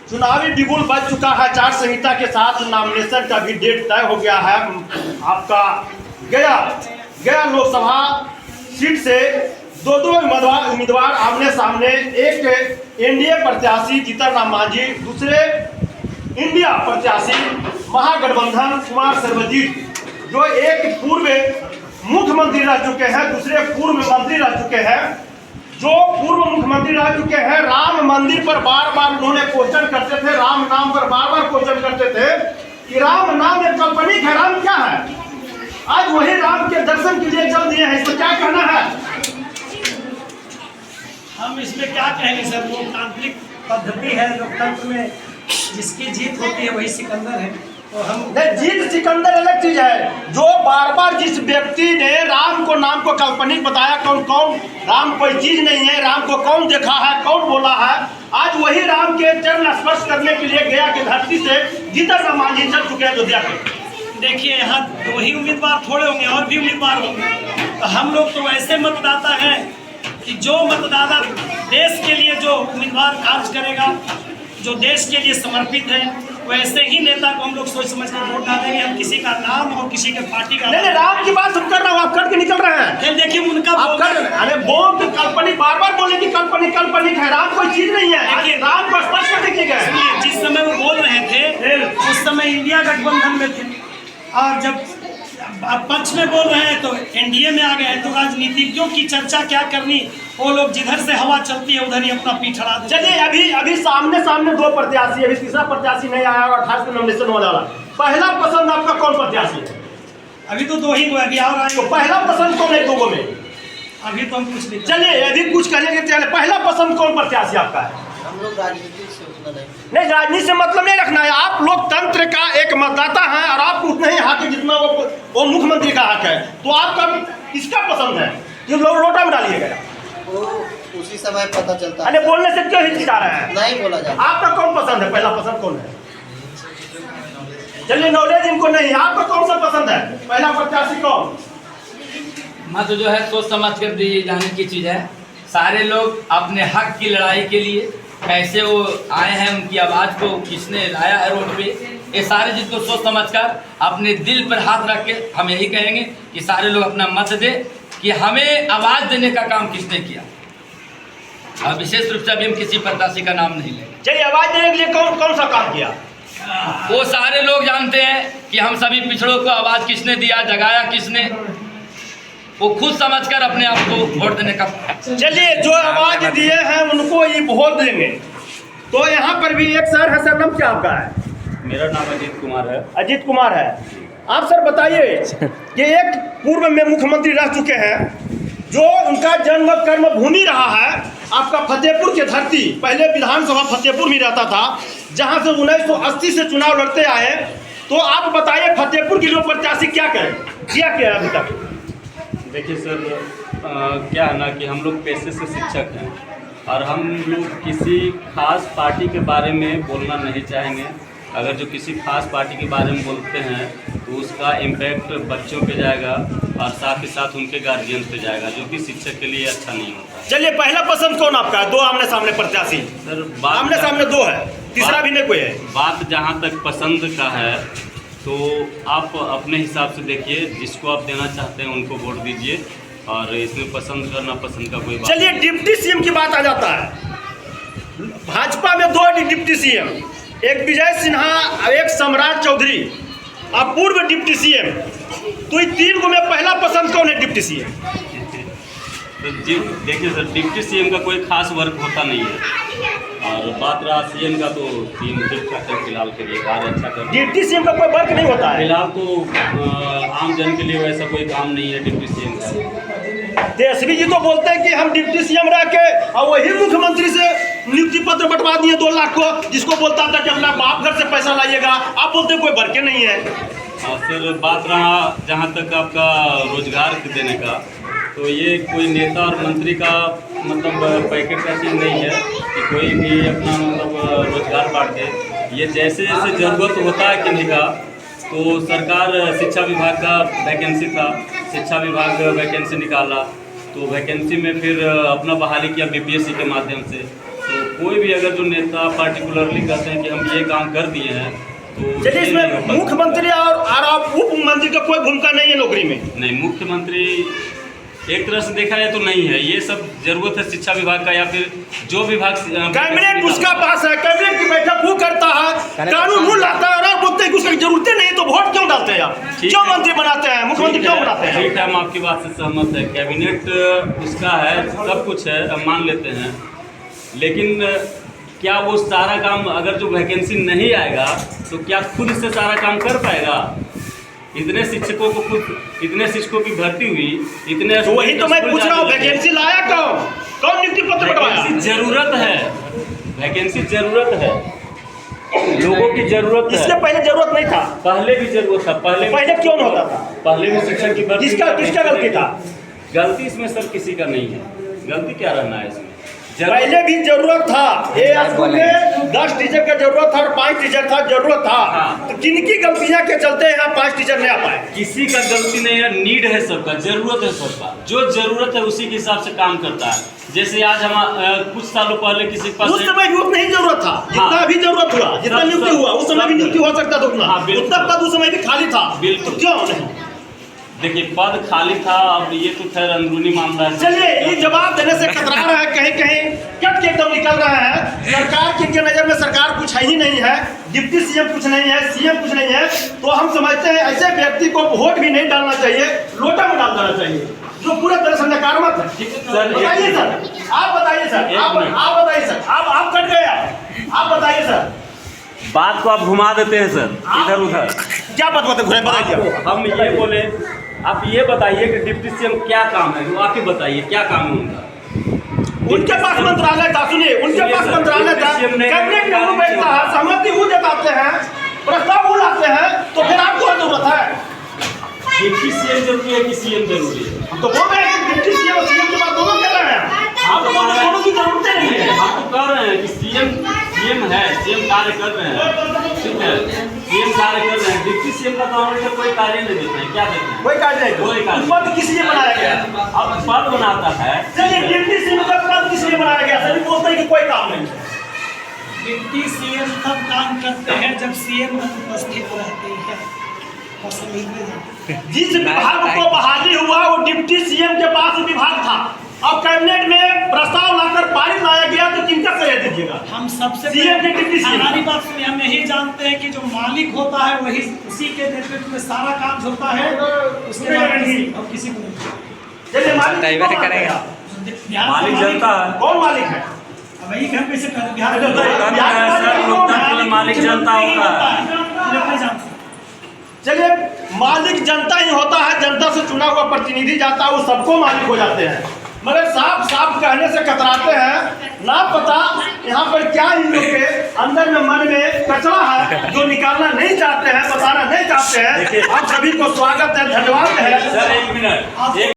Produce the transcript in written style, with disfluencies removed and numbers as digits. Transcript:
चुनावी बिगुल बज चुका है। आचार संहिता के साथ नॉमिनेशन का भी डेट तय हो गया है। आपका गया लोकसभा सीट से दो उम्मीदवार आमने सामने। एक एनडीए प्रत्याशी जीतन राम मांझी, दूसरे इंडिया प्रत्याशी महागठबंधन कुमार सर्वजीत, जो एक पूर्व मुख्यमंत्री रह चुके हैं, दूसरे पूर्व मंत्री रह चुके हैं। जो पूर्व मुख्यमंत्री रह चुके हैं, राम मंदिर पर बार बार उन्होंने क्वेश्चन करते थे, राम नाम पर बार बार क्वेश्चन करते थे कि राम नाम एक काल्पनिक है, राम क्या है। आज वही राम के दर्शन के लिए चल दिए हैं, इसको क्या कहना है? हम इसमें क्या कहेंगे सर, लोकतांत्रिक पद्धति है लोकतंत्र में, जिसकी जीत होती है वही सिकंदर है। तो हम जीत सिकंदर अलग चीज है। जो बार बार जिस व्यक्ति ने राम को नाम को काल्पनिक बताया, कौन राम कोई चीज नहीं है, राम को कौन देखा है, कौन बोला है, आज वही राम के चरण स्पर्श करने के लिए गया की धरती से जीतन राम मांझी चल चुके हैं अयोध्या पे। देखिए, यहाँ दो ही उम्मीदवार थोड़े होंगे, और भी उम्मीदवार होंगे। तो हम लोग तो ऐसे मतदाता हैं कि जो मतदाता देश के लिए जो उम्मीदवार कार्य करेगा, जो देश के लिए समर्पित है, वैसे ही नेता को हम लोग सोच समझ कर वोट डालेंगे। हम किसी का नाम और किसी के पार्टी का नहीं, राम की बात हम कर रहा हूँ, आप करके निकल रहे हैं। फिर देखिए उनका अरे बोल काल्पनिक, बार बार बोले कि काल्पनिक है, राम कोई चीज नहीं है। देखिए राम को स्पष्ट कर देखिएगा। जिस समय वो बोल रहे थे उस समय इंडिया गठबंधन में थे, और जब पक्ष में बोल रहे हैं तो एनडीए में आ गए हैं। तो राजनीतिज्ञों की चर्चा क्या करनी, वो लोग जिधर से हवा चलती है उधर ही अपना पीठ अड़ा देते। चलिए, अभी सामने दो प्रत्याशी, अभी तीसरा प्रत्याशी नहीं आया और 28 को नॉमिनेशन होने वाला। पहला पसंद आपका कौन प्रत्याशी है? अभी तो दो ही अभी और आए। तो पहला पसंद कौन है दोनों में? अभी तो हम कुछ नहीं। चलिए अभी कुछ करेंगे। पहला पसंद कौन प्रत्याशी आपका है? हम लोग राजनीति से उतना नहीं, राजनीति से मतलब नहीं रखना है। आप लोकतंत्र का एक मतदाता हैं और आपको उतना ही हक है जितना वो मुख्यमंत्री का हक है। तो आपका किसका पसंद है जो लोग लोटा में डालिएगा? वो उसी समय पता चलता है। अरे बोलने से क्यों हिचकिचा रहे हैं? नहीं बोला जाता। आपका कौन पसंद है? पहला पसंद कौन है? चलिए, नॉलेज इनको नहीं, आपका कौन सा पसंद है? पहला प्रत्याशी कौन? मत जो है सोच समझ कर दिए जाने की चीज़ है। सारे लोग अपने हक की लड़ाई के लिए कैसे वो आए हैं, उनकी आवाज़ को किसने लाया है रोड पे, ये सारे चीज़ को सोच समझ कर अपने दिल पर हाथ रख के हम यही कहेंगे कि सारे लोग अपना मत दे कि हमें आवाज़ देने का काम किसने किया। और विशेष रूप से अभी हम किसी प्रत्याशी का नाम नहीं लेंगे। चलिए, आवाज देने के लिए कौन सा काम किया? वो सारे लोग जानते हैं कि हम सभी पिछड़ों को आवाज़ किसने दिया, जगाया किसने, वो खुद समझकर अपने आप को वोट देने का। चलिए, जो आवाज दिए हैं उनको ये वोट देंगे। तो यहाँ पर भी एक सर है। सर, नाम क्या आपका है? मेरा नाम अजीत कुमार है। अजीत कुमार है। आप सर बताइए कि एक पूर्व में मुख्यमंत्री रह चुके हैं, जो उनका जन्म कर्म भूमि रहा है आपका फतेहपुर की धरती, पहले विधानसभा फतेहपुर में रहता था, जहाँ से 1980 से चुनाव लड़ते आए। तो आप बताइए फतेहपुर के लोग प्रत्याशी क्या करें, क्या किया अभी तक? देखिए सर, क्या है ना कि हम लोग पेशे से शिक्षक हैं और हम लोग किसी खास पार्टी के बारे में बोलना नहीं चाहेंगे। अगर जो किसी खास पार्टी के बारे में बोलते हैं तो उसका इम्पैक्ट बच्चों पे जाएगा और साथ ही साथ उनके गार्जियन पे जाएगा, जो कि शिक्षक के लिए अच्छा नहीं होता। चलिए, पहला पसंद कौन आपका है? दो आमने सामने प्रत्याशी सर, आमने सामने दो है, तीसरा भी नहीं कोई है। बात जहाँ तक पसंद का है तो आप अपने हिसाब से देखिए, जिसको आप देना चाहते हैं उनको वोट दीजिए, और इसमें पसंद करना पसंद का कोई बात। चलिए, डिप्टी सीएम की बात आ जाता है। भाजपा में दो डिप्टी सीएम, एक विजय सिन्हा और एक सम्राट चौधरी, और पूर्व डिप्टी सीएम। तो ये तीन को में पहला पसंद कौन है डिप्टी सीएम? तो देखिए सर, डिप्टी सीएम का कोई खास वर्क होता नहीं है, और बात रहा सीएम का तो सीएम ठीक ठाक है फिलहाल के लिए, कार्य अच्छा कर। डिप्टी सीएम का कोई वर्क नहीं होता है फिलहाल तो आम जन के लिए वैसा कोई काम नहीं है डिप्टी सीएम का। तेजस्वी जी तो बोलते हैं कि हम डिप्टी सीएम रह के और वही मुख्यमंत्री से नियुक्ति पत्र बंटवा दिए 2 लाख को, जिसको बोलता था कि अपना बाप घर से पैसा लाइएगा। आप बोलते कोई वर्क नहीं है। और सर, बात रहा जहाँ तक आपका रोजगार देने का, तो ये कोई नेता और मंत्री का मतलब पैकेट का चीज़ नहीं है कि कोई भी अपना मतलब रोजगार बांट दे। ये जैसे जैसे ज़रूरत होता है किसी का, तो सरकार शिक्षा विभाग का वैकेंसी था, शिक्षा विभाग वैकेंसी निकाला, तो वैकेंसी में फिर अपना बहाली किया बीपीएससी के माध्यम से। तो कोई भी अगर जो नेता पार्टिकुलरली कहते हैं कि हम ये काम कर दिए हैं तो चलिए इसमें मुख्यमंत्री और आप उप मुख्यमंत्री का कोई भूमिका नहीं है नौकरी में? नहीं, मुख्यमंत्री एक तरह से देखा जाए तो नहीं है। ये सब जरूरत है शिक्षा विभाग का या फिर जो विभाग कैबिनेट उसका पास है, कैबिनेट की बैठक वो करता है, कानून वो लाता है और आप बोलते हैं कि उसकी जरूरत नहीं तो वोट क्यों डालते हैं आप? क्यों मंत्री बनाते हैं, मुख्यमंत्री क्यों बनाते हैं? ठीक है, हम आपकी बात से सहमत है, कैबिनेट उसका है, सब कुछ है, हम मान लेते हैं, लेकिन क्या वो सारा काम अगर जो वैकेंसी नहीं आएगा तो क्या खुद से सारा काम कर पाएगा? इतने शिक्षकों को खुद इतने शिक्षकों की भर्ती हुई, इतने तो वही तो मैं पूछ रहा हूँ, वैकेंसी लाया कौन नियुक्ति पत्र बनवाया? जरूरत है, वैकेंसी जरूरत है, लोगों की जरूरत है। इससे पहले जरूरत नहीं था? पहले भी जरूरत था। पहले क्यों नहीं होता था? पहले भी शिक्षक की भर्ती किसका गलती था? गलती इसमें सर किसी का नहीं है, गलती क्या रहना है इसमें? पहले भी जरूरत था, ये स्कूल में 10 टीचर का जरूरत था और 5 टीचर था, जरूरत था। हाँ। तो किनकी गलतियां के चलते यहाँ 5 टीचर नहीं आ पाए? किसी का गलती नहीं है, नीड है सबका, जरूरत है सबका, जो जरूरत है उसी के हिसाब से काम करता है। जैसे आज हम कुछ सालों पहले किसी के पास उस समय भी उतना ही जरूरत था जितना अभी जरूरत हुआ, जितना नियुक्ति हुआ उस समय भी नियुक्ति हो सकता था उतना पद उस समय भी खाली था, तो क्यों नहीं? देखिए, पद खाली था, अब ये तो खैर अंदरूनी मामला है। चलिए, ये जवाब देने से कतरा रहा है, कहीं कहीं कट के एकदम निकल रहा है। सरकार की नजर में सरकार कुछ है ही नहीं है, डिप्टी सीएम कुछ नहीं है, सीएम कुछ नहीं है, तो हम समझते हैं ऐसे व्यक्ति को वोट भी नहीं डालना चाहिए, लोटा में डाल देना चाहिए, जो पूरे तरह से नकारात्मक है। बताइए सर, आप बताइए सर, आप बताइए सर, आप कट गए, आप बताइए सर। बात को आप घुमा देते हैं सर, इधर उधर। क्या बात बताइए? हम ये बोले, आप ये बताइए कि डिप्टी सीएम क्या काम है, वो आप ही बताइए क्या काम है उनका। उनके पास मंत्रालय था, सुनिए, उनके पास मंत्रालय था, कैबिनेट में वो बैठता है, सहमति वो जताते हैं, प्रस्ताव वो लाते हैं, तो फिर आपको जरूरत है? डिप्टी सीएम जरूरी है कि सीएम जरूरी है? हम तो बोल रहे हैं कि डिप्टी सीएम और सीएम के बाद दोनों कर रहे हैं, आप तो दोनों की जरूरत नहीं है। हम तो कह रहे हैं कि सीएम है, सीएम कार्य कर रहे हैं, ठीक है, सीएम कार्य कर रहे हैं, डिप्टी सीएम का तो हम कोई कार्य नहीं देते हैं, क्या देते हैं? कोई कार्य नहीं, कोई कार्य। पद किस लिए बनाया गया? अब पद बनाता है। चलिए, डिप्टी सीएम का पद किस लिए बनाया गया? सभी बोलते हैं कि कोई काम नहीं है। डिप्टी सीएम तब काम करते हैं जब सीएम उपस्थित रहते हैं। जिस विभाग को बहाली हुआ वो डिप्टी सीएम के पास विभाग था, अब कैबिनेट में प्रस्ताव लाकर पारित लाया गया, तो किनका श्रेय दीजिएगा? हम सबसे सीएम के डिप्टी सीएम। हमारी बात सुनिए, हम यही जानते हैं कि जो मालिक होता है वही उसी के नेतृत्व में सारा काम होता है, उसके बाद और किसी को नहीं। चलिए, मालिक करेगा, मालिक जनता है। कौन मालिक है? वही हम कैसे करें? बिहार मालिक जनता होता है। चलिए, मालिक जनता ही होता है, जनता से चुना हुआ प्रतिनिधि जाता है, वो सबको मालिक हो जाते हैं, मगर साफ साफ कहने से कतराते हैं। ना पता यहाँ पर क्या इन लोग के अंदर में मन में कचरा है जो निकालना नहीं चाहते हैं, बताना नहीं चाहते हैं। आप सभी को स्वागत है, धन्यवाद है। Sir, 1 minute.